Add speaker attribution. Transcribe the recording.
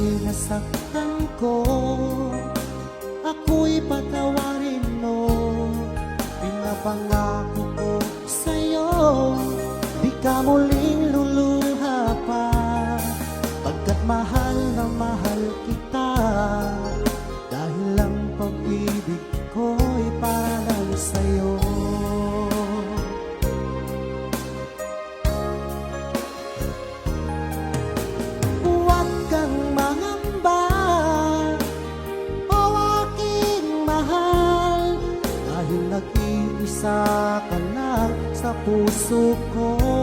Speaker 1: ika'y nasaktan ko, ako'y patawarin mo. Pinapangako ko sa'yo, di ka muling luluha pa, pagkat mahal na mahal kita. Dahil ang pag-ibig ko'y para lang sa'yo. Huwag kang mangamba, o aking mahal, dahil nag-iisa ka lang sa puso ko.